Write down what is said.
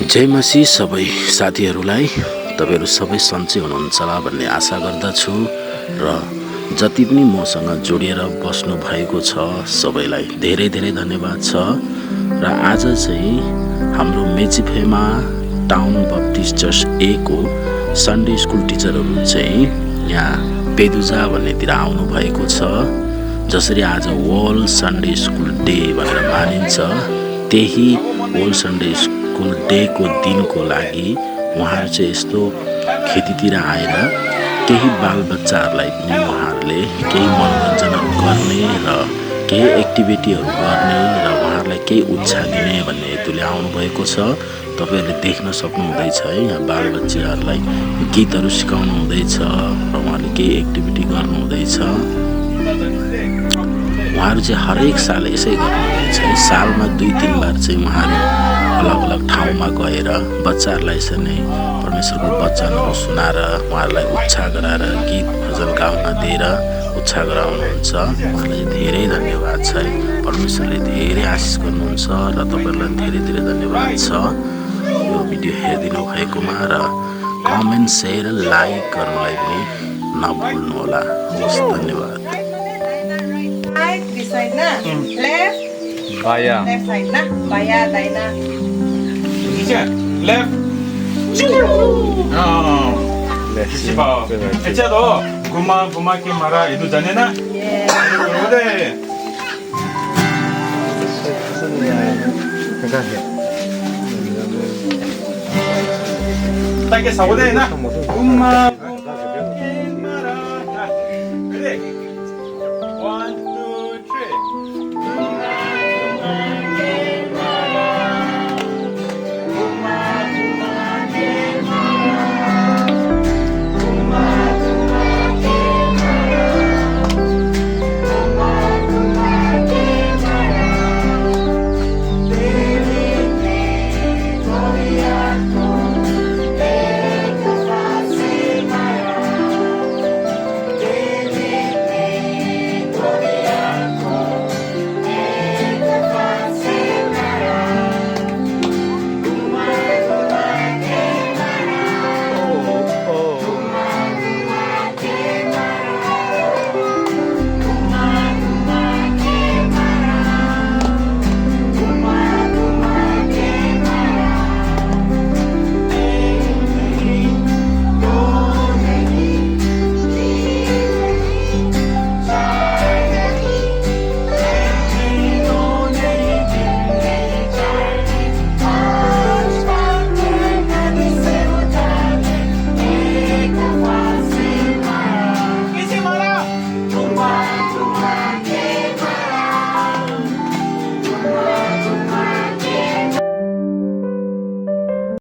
जय मसी सबै साथीहरूलाई तपाईहरु सबै सन्चै हुनुहुन्छ होला भन्ने आशा गर्दछु र जति पनि मसँग जोडिएर बस्नु भएको छ सबैलाई धेरै धेरै धन्यवाद छ। र आज चाहिँ हाम्रो मेचिफेमा टाउन बप्टिस्ट चर्च ए को सन्डे स्कुल टिचरहरू चाहिँ यहाँ पेदुजा भन्नेतिर आउनु भएको छ। जसरी आज वर्ल्ड सन्डे स्कुल डे भनेर मानिन्छ त्यही वर्ल्ड सन्डे स्कुल डे को दिनको लागि उहाँहरू चाहिँ यस्तो खेतीतिर आएर केही बालबच्चाहरूलाई पनि उहाँहरूले केही मनोरञ्जनहरू गर्ने र केही एक्टिभिटीहरू गर्ने र उहाँहरूलाई केही उत्साह दिने भन्ने हेतुले आउनुभएको छ। तपाईहरुले देख्न सक्नुहुँदैछ है, यहाँ बालबच्चाहरूलाई गीतहरू सिकाउनु हुँदैछ र उहाँहरूले केही एक्टिभिटी गर्नुहुँदैछ। उहाँहरू चाहिँ हरेक साल यसै गर्नुहुँदैछ है। सालमा 2-3 बार चाहिँ उहाँहरू अलग अलग ठाउँमा गएर बच्चाहरूलाई यसरी नै परमेश्वरको वचनहरू सुनाएर उहाँहरूलाई उत्साह गराएर गीत भजन गाउन दिएर उत्साह गराउनुहुन्छ। उहाँलाई धेरै धन्यवाद छ है। परमेश्वरले धेरै आशिष गर्नुहुन्छ र तपाईहरुलाई धेरै धेरै धन्यवाद छ यो भिडियो हेरिदिनु भएकोमा। र कमेन्ट शेयर लाइक गर्नलाई पनि नभुल्नु होला। हवस्, धन्यवाद। This side na, left. Baya. Left side na, baya, daina. Left. अच्छा तो घुमा घुमा के मारा इधर जाने ना ताकि सावधे ना घुमा